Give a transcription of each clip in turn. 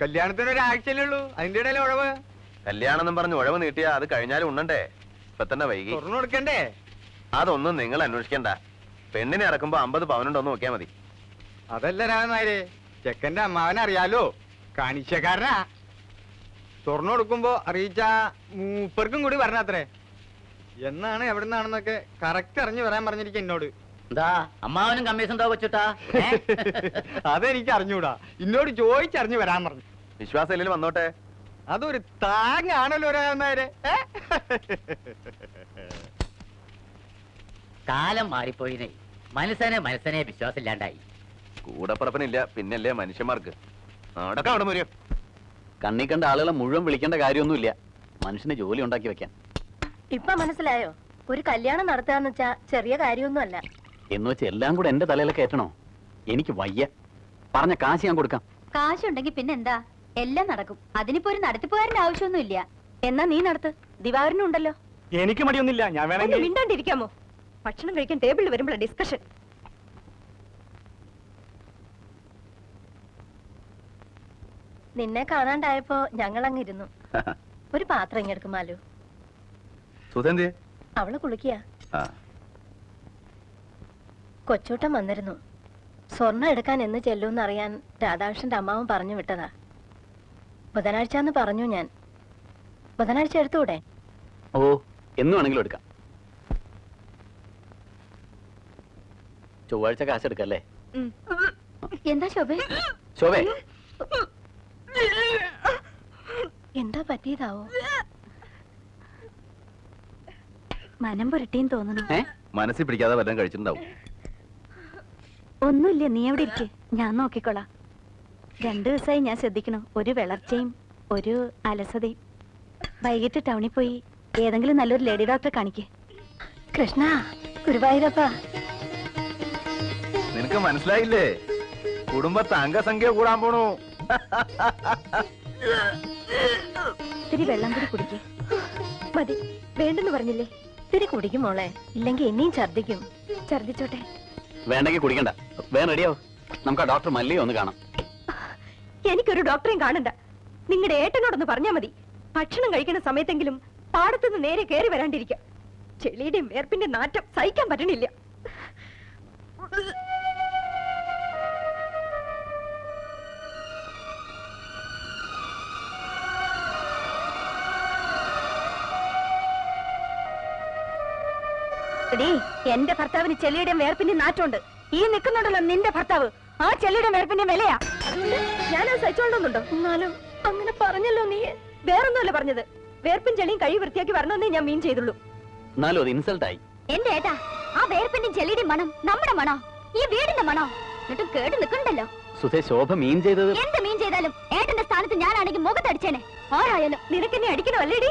കല്യാണത്തിന് ഒരാഴ്ചയല്ലേ ഉള്ളൂ, അതിന്റെ ഇടയിൽ ഉഴവ്. കല്യാണം എന്നും പറഞ്ഞ് ഉഴവ് നീട്ടിയാ അത് കഴിഞ്ഞാലും ഉണ്ണണ്ടേ? ഇപ്പൊ തന്നെ വൈകി. തുറന്നു കൊടുക്കണ്ടേ? അതൊന്നും നിങ്ങൾ അന്വേഷിക്കണ്ട. പെണ്ണിനെ ഇറക്കുമ്പോ 50 പവനുണ്ടോന്ന് നോക്കിയാ മതി. അതല്ല രാമനായരെ, ചെക്കന്റെ അമ്മാവനെ അറിയാലോ, കാണിച്ചക്കാരനാ. തുറന്നു കൊടുക്കുമ്പോ അറിയിച്ച മൂപ്പർക്കും കൂടി പറഞ്ഞത്രേ. എന്നാണ് എവിടെ നിന്നാണെന്നൊക്കെ കറക്റ്റ് അറിഞ്ഞു വരാൻ പറഞ്ഞിരിക്കും എന്നോട്. എന്താ അമ്മാവനും കമ്മീഷൻ വെച്ചിട്ടാ? അതെനിക്ക് അറിഞ്ഞൂടാ, എന്നോട് ചോദിച്ചറിഞ്ഞു വരാൻ പറഞ്ഞു. വിശ്വാസം ഇല്ലെങ്കിൽ വന്നോട്ടെ. അതൊരു താങ്ങാണല്ലോ രാമനായരെ. കാലം മാറിപ്പോയിനെ, മനസ്സനെ വിശ്വാസമില്ലാണ്ടായി. കൂടപ്പറപ്പനില്ല, പിന്നല്ലേ മനുഷ്യന്മാർക്ക്. നടക്കാം അവിടെ മുരിയോ. കണ്ണി കണ്ട ആളുകളെ മുഴുവൻ വിളിക്കേണ്ട കാര്യമൊന്നുമില്ല, മനുഷ്യന് ജോലി ഉണ്ടാക്കി വെക്കാൻ. ഇപ്പൊ മനസ്സിലായോ? ഒരു കല്യാണം നടത്തുകയെന്ന് വെച്ചാ ചെറിയ കാര്യമൊന്നുമല്ല. എന്ന് വെച്ച് എല്ലാം കൂടെ എന്റെ തലയിലെ കയറ്റണോ? എനിക്ക് വയ്യ. പറഞ്ഞ കാശ് ഞാൻ കൊടുക്കാം. കാശുണ്ടെങ്കിൽ പിന്നെ എന്താ, എല്ലാം നടക്കും. അതിനിപ്പോ ഒരു നടത്തിപ്പുകാരന്റെ ആവശ്യമൊന്നുമില്ല. എന്നാ നീ നടത്ത്, ദിവാകരനും ഉണ്ടല്ലോ. എനിക്ക് മടിയൊന്നുമില്ല, ഞാൻ വേണമെങ്കിൽ. മിണ്ടാണ്ടിരിക്കാമോ? ഭക്ഷണം കഴിക്കാൻ ടേബിളിൽ വരുമ്പോഴാണ് ഡിസ്കഷൻ. നിന്നെ കാണാണ്ടായപ്പോ ഞങ്ങൾ അങ്ങിരുന്നു. ഒരു പാത്രം ഇങ്ങെടുക്കുമാലോ. സുധന്തി അവള് കുളിക്കുക. കൊച്ചൂട്ടൻ വന്നിരുന്നു. സ്വർണ്ണം എടുക്കാൻ എന്ന് ചെല്ലൂന്ന് അറിയാൻ രാധാകൃഷ്ണന്റെ അമ്മാവൻ പറഞ്ഞു വിട്ടതാ. ബുധനാഴ്ചന്ന് പറഞ്ഞു ഞാൻ. ബുധനാഴ്ച എടുത്തൂടെ? ഓ, എന്ന് വേണമെങ്കിലും എടുക്കാം. ചൊവ്വാഴ്ച കാശ് എടുക്കല്ലേ? എന്താ ശോഭേ? ശോഭേ, എന്താ പറ്റിയതാവോ? മനം പുരട്ടിയും തോന്നുന്നു. മനസ്സിൽ പിടിക്കാതെ വല്ലതും കഴിച്ചിട്ടുണ്ടാവും. ഒന്നുമില്ല, നീ എവിടെ ഇരിക്കെ, ഞാൻ നോക്കിക്കോളാം. 2 ദിവസമായി ഞാൻ ശ്രദ്ധിക്കണു, ഒരു വിളർച്ചയും ഒരു അലസതയും. വൈകിട്ട് ടൗണിൽ പോയി ഏതെങ്കിലും നല്ലൊരു ലേഡി ഡോക്ടറെ കാണിക്കേ. കൃഷ്ണ, ഗുരുവായൂരപ്പ. നിനക്ക് മനസ്സിലായില്ലേ? കുടുംബത്തെ അംഗസംഖ്യ കൂടാൻ പോണു. ഇത്തിരി വെള്ളം കൂടി കുടിക്കേ. മതി, വേണ്ടെന്ന് പറഞ്ഞില്ലേ? ഇത്തിരി കുടിക്കും മോളെ, ഇല്ലെങ്കിൽ എന്നെയും ഛർദിക്കും. ഛർദിച്ചോട്ടെ. വേണ്ടെങ്കിൽ കുടിക്കണ്ട, വേഗം റെഡിയാവോ. നമുക്ക് ആ ഡോക്ടർ മല്ലിയെ ഒന്ന് കാണാം. എനിക്കൊരു ഡോക്ടറെയും കാണണ്ട. നിങ്ങളുടെ ഏട്ടനോടൊന്ന് പറഞ്ഞാ മതി. ഭക്ഷണം കഴിക്കുന്ന സമയത്തെങ്കിലും പാടത്തുനിന്ന് നേരെ കയറി വരാണ്ടിരിക്കാം. ചെളിയുടെയും വേർപ്പിന്റെ നാറ്റം സഹിക്കാൻ പറ്റണില്ല. എന്റെ ഭർത്താവിന് ചെളിയുടെയും വേർപ്പിന്റെ നാറ്റമുണ്ട്. ഈ നിൽക്കുന്നുണ്ടല്ലോ നിന്റെ ഭർത്താവ്, ആ ചെളിയുടെ വേർപ്പിന്റെ വിലയാ. ഞാനത് സഹിച്ചോണ്ടോന്നുണ്ടോ? എന്നാലും അങ്ങനെ പറഞ്ഞല്ലോ നീ. വേറൊന്നുമല്ല പറഞ്ഞത്. വേർപ്പും ചെളിയും കഴി വൃത്തിയാക്കി വരണമെന്നേ ഞാൻ മീൻ ചെയ്തുള്ളൂ. എന്നാലും അത് ഇൻസൾട്ടായി. എന്റെ ഏട്ടാ, ആ വേർപ്പിന്റെ ചെളിയുടെ മണം നമ്മുടെ മണോ? ഈ വീടിന്റെ മണോ? എന്നിട്ടും കേട്ട് നിൽക്കണ്ടല്ലോ. സുധേ, ശോഭ മീൻ ചെയ്തത്. എന്ത് മീൻ ചെയ്താലും ഏട്ടന്റെ സ്ഥാനത്ത് ഞാനാണെങ്കിൽ മുഖത്തടിച്ചേനെ. ആരായാലും നിനക്കെന്നെ അടിക്കണോ അല്ലേടി?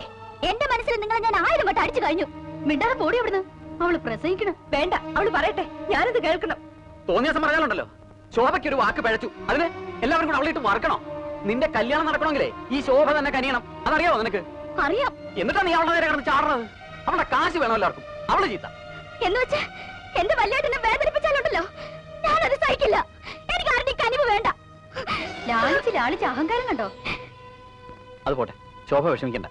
എന്റെ മനസ്സിൽ നിങ്ങളെ ഞാൻ 1000 വട്ടം അടിച്ചു കഴിഞ്ഞു. മിണ്ടാതെ പോടി അവിടുന്ന്. അവള് പ്രസവിക്കണം. വേണ്ട, അവള് പറയട്ടെ, ഞാനത് കേൾക്കണം. തോന്നിയ ദിവസം പറയാനുണ്ടല്ലോ, ശോഭയ്ക്ക് ഒരു വാക്ക് പഴച്ചു, അതിന് എല്ലാവരും കൂടെ അവളിട്ട് മറക്കണോ? നിന്റെ കല്യാണം നടക്കണമെങ്കിലേ ഈ ശോഭ തന്നെ കനിയണം. അതറിയാവോ നിനക്ക്? അറിയാം. എന്നിട്ടാ നീ അവളുടെ നേരെ കിടന്ന് ചാടുന്നത്. അവളുടെ കാശ് വേണം എല്ലാവർക്കും, അവള് ചീത്ത. എന്ന് വെച്ച് എന്റെ വല്യേട്ടനെ വേദനിപ്പിച്ചാലുണ്ടല്ലോ, ഞാനത് സഹിക്കില്ല. എനിക്ക് ആരുടെ കനിവ് വേണ്ട. ലാളിച്ച് അഹങ്കാരം കണ്ടോ? അത് പോട്ടെ, ശോഭ വിഷമിക്കണ്ട.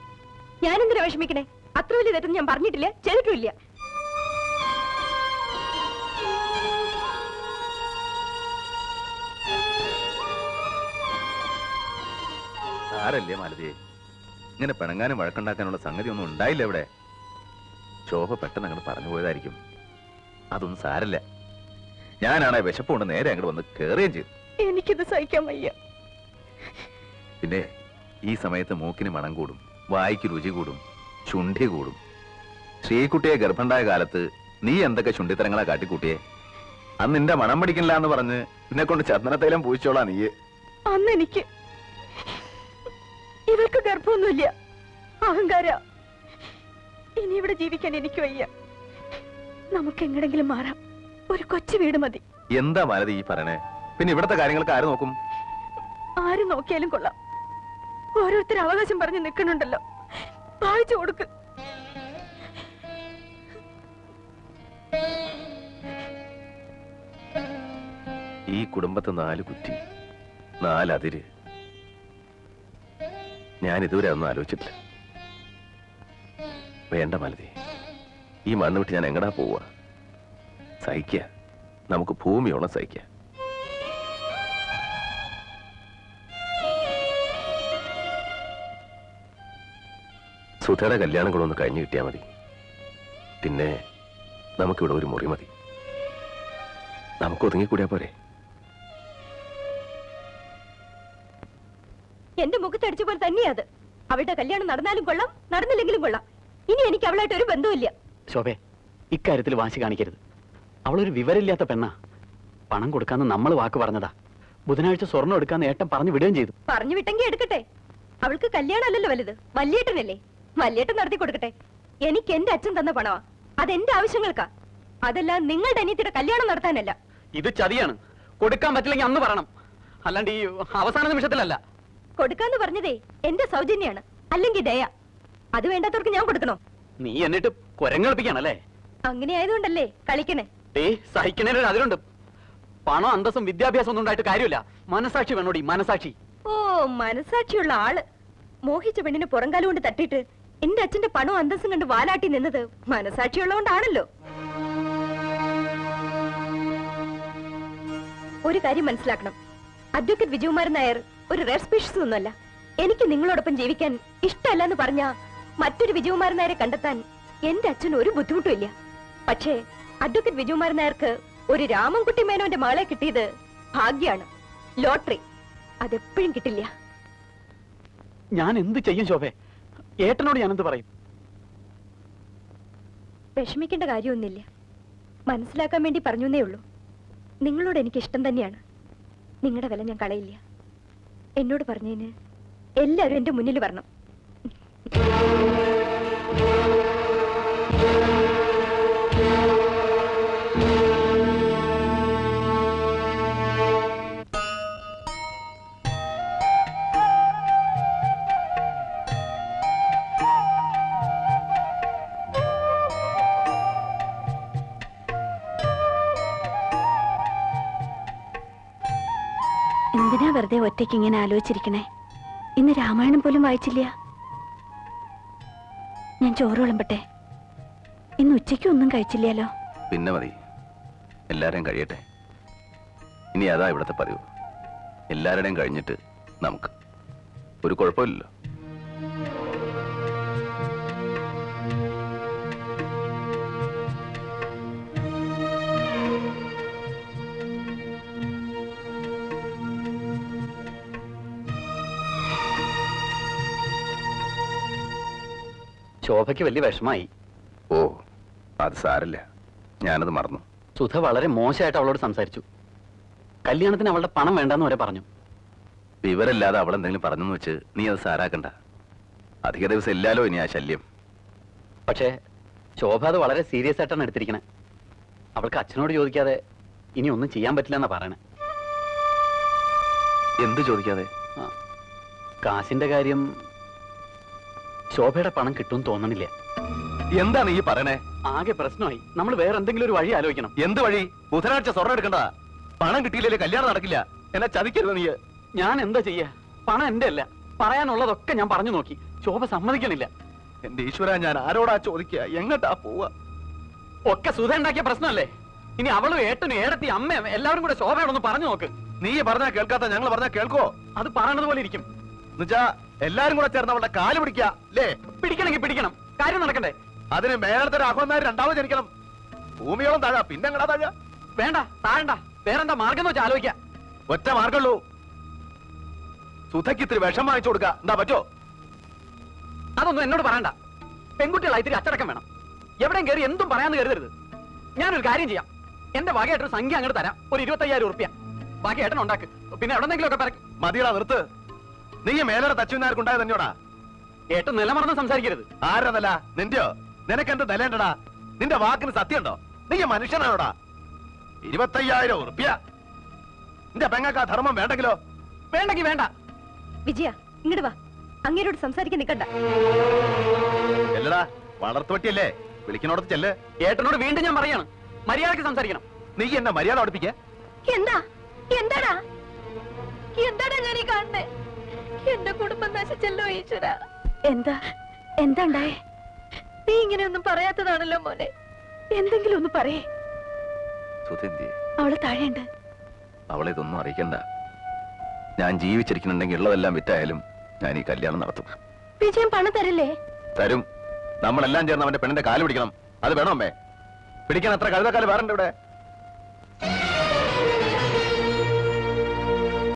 ഞാനെന്തിനാ വിഷമിക്കണേ? അത്ര വലിയ തെറ്റൊന്നും ഞാൻ പറഞ്ഞിട്ടില്ല, ചെയ്തിട്ടുമില്ല. ആരല്ലേ മാലതിയെ, ഇങ്ങനെ പിണങ്ങാനും വഴക്കുണ്ടാക്കാനുള്ള സംഗതി ഒന്നും ഉണ്ടായില്ല ഇവിടെ. ശോഭ പെട്ടെന്ന് അങ്ങോട്ട് പറഞ്ഞു പോയതായിരിക്കും. അതൊന്നും സാരല്ല. ഞാനാണ് വിശപ്പ് കൊണ്ട് നേരെ അങ്ങോട്ട് വന്ന് കേറുകയും ചെയ്തു. എനിക്കിത് സഹിക്കാൻ വയ്യ. പിന്നെ ഈ സമയത്ത് മൂക്കിന് മണം കൂടും, വായിക്ക് രുചി കൂടും, ചുണ്ടി കൂടും. ശ്രീകുട്ടിയെ ഗർഭണ്ടായ കാലത്ത് നീ എന്തൊക്കെ ചുണ്ടിത്തരങ്ങളാ കാട്ടിക്കൂട്ടിയെ. അന്ന് നിന്റെ മണം പിടിക്കില്ല എന്ന് പറഞ്ഞ് നിന്നെ കൊണ്ട് ചന്ദനത്തൈലം പൂച്ചോളാ നീ. അന്ന് എനിക്ക് ഇവൾക്ക് ഗർഭമൊന്നുമില്ല, അഹങ്കാര. ഇനി ഇവിടെ ജീവിക്കാൻ എനിക്ക് വയ്യ. നമുക്ക് എങ്ങടെങ്കിലും മാറാം. ഒരു കൊച്ചു വീട് മതി. എന്താ മാലതി ഈ പറയണേ? പിന്നെ ഇവിടത്തെ കാര്യങ്ങൾക്ക് ആര് നോക്കും? ആര് നോക്കിയാലും കൊള്ളാം. ഓരോരുത്തർ അവകാശം പറഞ്ഞ് നിൽക്കുന്നുണ്ടല്ലോ, വായിച്ചു കൊടുക്ക്. ഈ കുടുംബത്തെ 4 കുറ്റി, 4 അതിര്. ഞാൻ ഇതുവരെ ഒന്നും ആലോചിച്ചിട്ടില്ല. വേണ്ട മലതി, ഈ മണ്ണ് വിട്ട് ഞാൻ എങ്ങടാ പോവുക? സഹിക്കുക, നമുക്ക് ഭൂമിയോളം സഹിക്കുക. സുധയുടെ കല്യാണം കൂടെ ഒന്ന് കഴിഞ്ഞു കിട്ടിയാൽ മതി. പിന്നെ നമുക്കിവിടെ ഒരു മുറി മതി. നമുക്ക് ഒതുങ്ങിക്കൂടിയാ പോരെ? എന്റെ മുഖത്തടിച്ച പോലെ തന്നെയാ അത്. അവളുടെ കല്യാണം നടന്നാലും കൊള്ളാം, നടന്നില്ലെങ്കിലും കൊള്ളാം. ഇനി എനിക്ക് അവളായിട്ട് ഒരു ബന്ധവുമില്ല. ശോഭേ, ഇക്കാര്യത്തിൽ വാശി കാണിക്കരുത്. അവളൊരു വിവരമില്ലാത്ത പെണ്ണാ. പണം കൊടുക്കാന്ന് നമ്മൾ വാക്ക് പറഞ്ഞതാ. ബുധനാഴ്ച സ്വർണ്ണം എടുക്കാന്ന് ഏട്ടൻ പറഞ്ഞു വിടുകയും ചെയ്തു. പറഞ്ഞു വിട്ടെങ്കിൽ എടുക്കട്ടെ. അവൾക്ക് കല്യാണം അല്ലല്ലോ വലുത്, വല്യേട്ടനല്ലേ. വല്യേട്ടൻ നടത്തി കൊടുക്കട്ടെ. എനിക്ക് എന്റെ അച്ഛൻ തന്ന പണമാ, അതെന്റെ ആവശ്യങ്ങൾക്കാ. അതല്ല നിങ്ങളുടെ അനിയത്തിയുടെ കല്യാണം നടത്താനല്ല. ഇത് ചതിയാണ്. കൊടുക്കാൻ പറ്റില്ലെങ്കിൽ അന്ന് പറയണം, അല്ലാണ്ട് ഈ അവസാന നിമിഷത്തിലല്ല. കൊടുക്കാന്ന് പറഞ്ഞതേ എന്റെ സൗജന്യാണ്, അല്ലെങ്കിൽ ദയ. അത് വേണ്ടാത്തവർക്ക് ഞാൻ കൊടുക്കണോ? നീ എന്നിട്ട് കുരങ്ങളിപ്പിക്കാണല്ലേ? അങ്ങനെ ആയതുകൊണ്ടല്ലേ കളിക്കണേ. സഹിക്കണേലും അതിലുണ്ട്. പണം, അന്തസ്സും വിദ്യാഭ്യാസം ഒന്നും ഉണ്ടായിട്ട് കാര്യമില്ല. മനസാക്ഷി വേണോടി, മനസാക്ഷി. ഓ, മനസാക്ഷിയുള്ള ആള്. മോഹിച്ച പെണ്ണിനെ പുറംകാലം കൊണ്ട് തട്ടിയിട്ട് എന്റെ അച്ഛന്റെ പണവും അന്തസ്സും കണ്ട് വാലാട്ടി നിന്നത് മനസാക്ഷിയുള്ളതുകൊണ്ടാണല്ലോ. ഒരു കാര്യം മനസ്സിലാക്കണം, അഡ്വക്കേറ്റ് വിജയകുമാരൻ നായർ ഒരു റെയർ സ്പീഷീസ് ഒന്നുമല്ല. എനിക്ക് നിങ്ങളോടൊപ്പം ജീവിക്കാൻ ഇഷ്ടമല്ലെന്ന് പറഞ്ഞ മറ്റൊരു വിജയകുമാരൻ നായരെ കണ്ടെത്താൻ എന്റെ അച്ഛന് ഒരു ബുദ്ധിമുട്ടും ഇല്ല. പക്ഷേ അഡ്വക്കേറ്റ് വിജയകുമാരൻ നായർക്ക് ഒരു രാമൻകുട്ടി മേനോന്റെ മകളെ കിട്ടിയത് ഭാഗ്യാണ്, ലോട്ടറി. അതെപ്പോഴും കിട്ടില്ല. ഞാൻ എന്ത് ചെയ്യും ശോഭേ? ഏട്ടനോട് ഞാൻ എന്ത് പറയും? വിഷമിക്കേണ്ട കാര്യമൊന്നുമില്ല. മനസ്സിലാക്കാൻ വേണ്ടി പറഞ്ഞേ ഉള്ളൂ. നിങ്ങളോട് എനിക്ക് ഇഷ്ടം തന്നെയാണ്. നിങ്ങളുടെ വില ഞാൻ കളയില്ല. എന്നോട് പറഞ്ഞതിന് എല്ലാവരും എന്റെ മുന്നിൽ വരണം. എന്തിനാ വെറുതെ ഒറ്റയ്ക്ക് ഇങ്ങനെ ആലോചിച്ചിരിക്കണേ? ഇന്ന് രാമായണം പോലും വായിച്ചില്ല. ഞാൻ ചോറ് വിളമ്പട്ടെ? ഇന്ന് ഉച്ചയ്ക്ക് ഒന്നും കഴിച്ചില്ലല്ലോ. പിന്നെ മതി, എല്ലാവരെയും കഴിയട്ടെ. ഇനി അതാ ഇവിടുത്തെ പതിവ്. എല്ലാവരുടെയും കഴിഞ്ഞിട്ട് നമുക്ക് ഒരു കുഴപ്പമില്ലല്ലോ. ശോഭയ്ക്ക് വലിയ വിഷമായി. ഓ, അത് സാരല്ല, ഞാനത് മറന്നു. സുധ വളരെ മോശമായിട്ട് അവളോട് സംസാരിച്ചു. കല്യാണത്തിന് അവളുടെ പണം വേണ്ടെന്ന് വരെ പറഞ്ഞു. വിവരമില്ലാതെ അവളെന്തെങ്കിലും പറഞ്ഞെന്ന് വെച്ച് നീ അത് സാരാക്കണ്ട. അധിക ദിവസം ഇല്ലാലോ ഇനി ആ ശല്യം. പക്ഷേ ശോഭ അത് വളരെ സീരിയസ് ആയിട്ടാണ് എടുത്തിരിക്കണേ. അവൾക്ക് അച്ഛനോട് ചോദിക്കാതെ ഇനി ഒന്നും ചെയ്യാൻ പറ്റില്ല എന്നാ പറയണേ. എന്ത് ചോദിക്കാതെ? കാശിന്റെ കാര്യം. ശോഭയുടെ പണം കിട്ടുമെന്ന് തോന്നണില്ല. എന്താണ് ഈ പറയണേ? ആകെ പ്രശ്നമായി. നമ്മൾ വേറെ എന്തെങ്കിലും ഒരു വഴി ആലോചിക്കണം. എന്ത് വഴി? ബുധനാഴ്ച സ്വർണ്ണം എടുക്കണ്ട. പണം കിട്ടിയില്ലേ കല്യാണം നടക്കില്ല. എന്നെ ചതിക്കരുത് നീ. ഞാൻ എന്താ ചെയ്യാ? പണം എന്റെ അല്ല. പറയാനുള്ളതൊക്കെ ഞാൻ പറഞ്ഞു നോക്കി. ശോഭ സമ്മതിക്കണില്ല. എന്റെ ഈശ്വര, ഞാൻ ആരോടാ ചോദിക്കുക? എങ്ങട്ടാ പോവാ? ഒക്കെ സുധ ഉണ്ടാക്കിയ പ്രശ്നമല്ലേ? ഇനി അവളും ഏട്ടനും ഏടത്തി അമ്മയും എല്ലാവരും കൂടെ ശോഭയോടൊന്ന് പറഞ്ഞു നോക്ക്. നീ പറഞ്ഞാ കേൾക്കാത്ത ഞങ്ങൾ പറഞ്ഞാ കേൾക്കോ? അത് പറയണത് പോലെ ഇരിക്കും. എന്നുവെച്ചാ എല്ലാരും കൂടെ ചേർന്ന് അവളുടെ കാല് പിടിക്കുക അല്ലേ? പിടിക്കണമെങ്കിൽ പിടിക്കണം. കാര്യം നടക്കണ്ടേ? അതിന് മേലത്തെ രാഘവന്മാർ രണ്ടാമത് ജനിക്കണം. ഭൂമിയോളം താഴാ, പിന്നെ എങ്ങടാ താഴാ? വേണ്ട, താഴണ്ട. വേറെന്താ മാർഗം എന്ന് വെച്ചാൽ ആലോചിക്കാം. ഒറ്റ മാർഗമുള്ളൂ. സുധയ്ക്ക് ഇത്തിരി വിഷം വാങ്ങിച്ചു കൊടുക്കുക. എന്താ പറ്റോ? അതൊന്നും എന്നോട് പറയണ്ട. പെൺകുട്ടികളായി ഇത്തിരി അച്ചടക്കം വേണം. എവിടെയും കയറി എന്തും പറയാന്ന് കരുതരുത്. ഞാനൊരു കാര്യം ചെയ്യാം. എന്റെ വകയായിട്ടൊരു സംഖ്യ അങ്ങോട്ട് തരാം. ഒരു 25,000 ഉറുപ്പ്യ. ബാക്കി ഏട്ടൻ ഉണ്ടാക്ക്. പിന്നെ എവിടെന്നെങ്കിലും ഒക്കെ പറയും. മതിയടാ, നിർത്ത്. നീ മേലെ തച്ചുനാർക്കുണ്ടായത് തന്നെയോടാ. ഏട്ടൻ നിലമറന്ന് സംസാരിക്കരുത്. ആരാ നില? നിന്റെയോ? നിനക്കെന്ത് നിലയുണ്ടടാ? നിന്റെ വാക്കിന് സത്യമുണ്ടോ? നീ മനുഷ്യനാണോടാ? 25,000 ഉറുപ്പ്യ. നിന്റെ പെങ്ങക്ക് ആ ധർമ്മം വേണ്ടെങ്കിലോ? വേണ്ടെങ്കിൽ വേണ്ട. വിജയ, ഇങ്ങോട്ട് വാ. അങ്ങേരോട് സംസാരിക്കാൻ നിൽക്കണ്ട. ചെല്ലടാ, വളർത്തുപറ്റിയല്ലേ? വിളിക്കണോടത്ത് ചെല്ല്. ഏട്ടനോട് വീണ്ടും ഞാൻ പറയാണ്, മര്യാദക്ക് സംസാരിക്കണം. നീ എന്നെ മര്യാദ പഠിപ്പിക്ക. എന്താ? എന്താടാ? എന്താടാ ഞാൻ ഈ കാണുന്നേ? എന്റെ കുടുംബം നശിച്ചല്ലോ ഈശ്വര. എന്താ ഉണ്ടായേ? നീ ഇങ്ങനെയൊന്നും പറയാത്തതാണല്ലോ മോനെ. എന്തെങ്കിലും ഒന്ന് പറയേ. സുധന്തി, അവള് താഴെയുണ്ട്. അവളെ ഇതൊന്നും അറിയിക്കണ്ട. ഞാൻ ജീവിച്ചിരിക്കുന്നുണ്ടെങ്കിൽ ഉള്ളതെല്ലാം വിറ്റായാലും ഞാൻ ഈ കല്യാണം നടത്തും. വിജയം പണം തരില്ലേ? തരും. നമ്മളെല്ലാം ചേർന്ന് അവന്റെ പെണ്ണിന്റെ കാല് പിടിക്കണം. അത് വേണോ അമ്മേ? പിടിക്കാൻ അത്ര കഴുതക്കാല് വേറെ ഇവിടെ.